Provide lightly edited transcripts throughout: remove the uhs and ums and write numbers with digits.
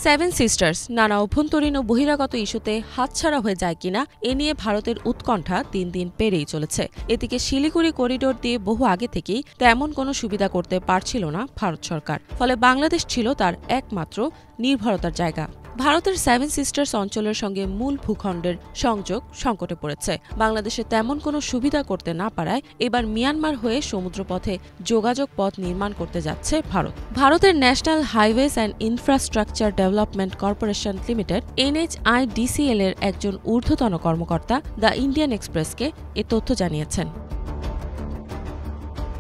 Seven sisters নানা অভ্যন্তরীণ ও বহিরাগত ইস্যুতে হাতছাড়া হয়ে যায় কিনা এ নিয়ে ভারতের উৎকণ্ঠা দিন দিন বেড়েই চলেছে। এদিকে শিলিগুড়ি করিডোর দিয়ে বহু আগে থেকেই তেমন কোনো সুবিধা করতে পারছিল না ভারত সরকার, ফলে বাংলাদেশ ছিল তার একমাত্র নির্ভরতার জায়গা। ভারতের সেভেন সিস্টার্স অঞ্চলের সঙ্গে মূল ভূখণ্ডের সংযোগ সংকটে পড়েছে। বাংলাদেশে তেমন কোনো সুবিধা করতে না পারায় এবার মিয়ানমার হয়ে সমুদ্রপথে যোগাযোগ পথ নির্মাণ করতে যাচ্ছে ভারত। ভারতের national highways and infrastructure development corporation limited NHIDCL এর একজন ঊর্ধ্বতন কর্মকর্তা দ্য ইন্ডিয়ান এক্সপ্রেসকে এ তথ্য জানিয়েছেন।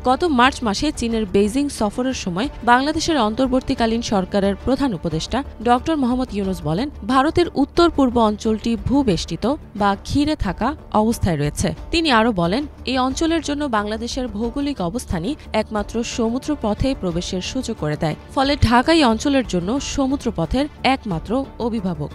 গত মার্চ মাসে চীনের বেইজিং সফরের সময় বাংলাদেশের অন্তর্বর্তীকালীন সরকারের প্রধান উপদেষ্টা ড মোহাম্মদ ইউনুস বলেন, ভারতের উত্তর পূর্ব অঞ্চলটি ভূবেষ্টিত বা ঘিরে থাকা অবস্থায় রয়েছে। তিনি আরও বলেন, এই অঞ্চলের জন্য বাংলাদেশের ভৌগোলিক অবস্থানই একমাত্র সমুদ্র পথে প্রবেশের সুযোগ করে দেয়, ফলে ঢাকা এই অঞ্চলের জন্য সমুদ্রপথের একমাত্র অভিভাবক।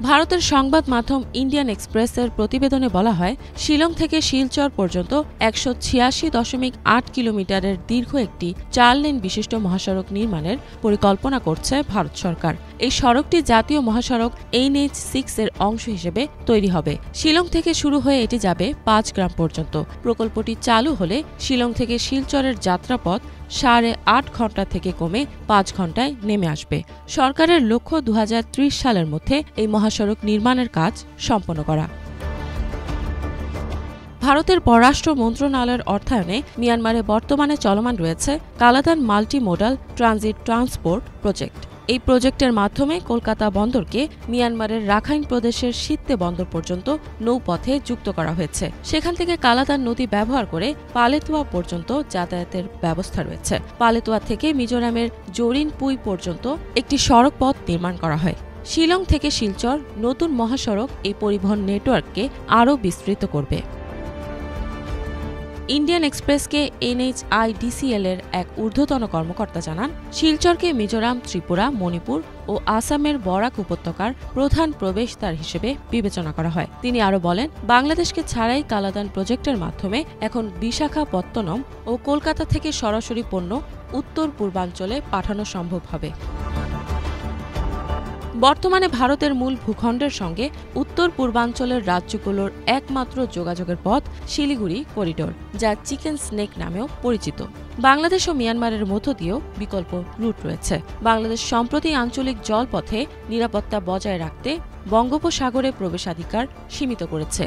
ভারতের সংবাদ মাধ্যম ইন্ডিয়ান এক্সপ্রেসের প্রতিবেদনে বলা হয়, শিলং থেকে শিলচর পর্যন্ত 186.8 কিলোমিটারের দীর্ঘ একটি 4 লেন বিশিষ্ট মহাসড়ক নির্মাণের পরিকল্পনা করছে ভারত সরকার। এই সড়কটি জাতীয় মহাসড়ক NH6 এর অংশ হিসেবে তৈরি হবে। শিলং থেকে শুরু হয়ে এটি যাবে 5 গ্রাম পর্যন্ত। প্রকল্পটি চালু হলে শিলং থেকে শিলচরের যাত্রাপথ 8.5 ঘণ্টা থেকে কমে 5 ঘণ্টায় নেমে আসবে। সরকারের লক্ষ্য 2030 সালের মধ্যে এই মহাসড়ক নির্মাণের কাজ সম্পন্ন করা। ভারতের পররাষ্ট্র মন্ত্রণালয়ের অর্থায়নে মিয়ানমারে বর্তমানে চলমান রয়েছে Kaladan multimodal transit transport project. এই প্রজেক্টের মাধ্যমে কলকাতা বন্দরকে মিয়ানমারের রাখাইন প্রদেশের সিত্তে বন্দর পর্যন্ত নৌপথে যুক্ত করা হয়েছে। সেখান থেকে কালাতান নদী ব্যবহার করে পালেতুয়া পর্যন্ত যাতায়াতের ব্যবস্থা রয়েছে। পালেতুয়া থেকে মিজোরামের জরিনপুই পর্যন্ত একটি সড়ক পথ নির্মাণ করা হয়। শিলং থেকে শিলচর নতুন মহাসড়ক এই পরিবহন নেটওয়ার্ককে আরও বিস্তৃত করবে। ইন্ডিয়ান এক্সপ্রেসকে NHIDCL এর এক ঊর্ধ্বতন কর্মকর্তা জানান, শিলচরকে মিজোরাম, ত্রিপুরা, মণিপুর ও আসামের বরাক উপত্যকার প্রধান প্রবেশদ্বার হিসেবে বিবেচনা করা হয়। তিনি আরও বলেন, বাংলাদেশকে ছাড়াই কালাদান প্রজেক্টের মাধ্যমে এখন বিশাখাপত্তনম ও কলকাতা থেকে সরাসরি পণ্য উত্তর পূর্বাঞ্চলে পাঠানো সম্ভব হবে। বর্তমানে ভারতের মূল ভূখণ্ডের সঙ্গে উত্তর পূর্বাঞ্চলের রাজ্যগুলোর একমাত্র যোগাযোগের পথ শিলিগুড়ি করিডোর, যা চিকেন স্নেক নামেও পরিচিত। বাংলাদেশ ও মিয়ানমারের মধ্য দিয়েও বিকল্প রুট রয়েছে। বাংলাদেশ সম্প্রতি আঞ্চলিক জলপথে নিরাপত্তা বজায় রাখতে বঙ্গোপসাগরে প্রবেশাধিকার সীমিত করেছে।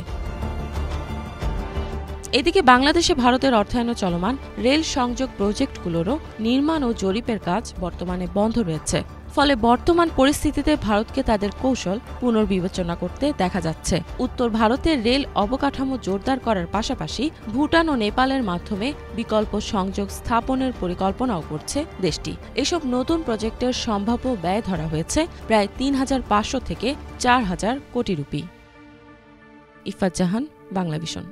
এদিকে বাংলাদেশে ভারতের অর্থায়নে চলমান রেল সংযোগ প্রজেক্টগুলোরও নির্মাণ ও জরিপের কাজ বর্তমানে বন্ধ রয়েছে। ফলে বর্তমান পরিস্থিতিতে ভারতকে তাদের কৌশল পুনর্বিবেচনা করতে দেখা যাচ্ছে। উত্তর ভারতের রেল অবকাঠামো জোরদার করার পাশাপাশি ভুটান ও নেপালের মাধ্যমে বিকল্প সংযোগ স্থাপনের পরিকল্পনাও করছে দেশটি। এসব নতুন প্রজেক্টের সম্ভাব্য ব্যয় ধরা হয়েছে প্রায় 3,500 থেকে 4,000 কোটি রুপি। ইফাত জাহান, বাংলা ভিশন।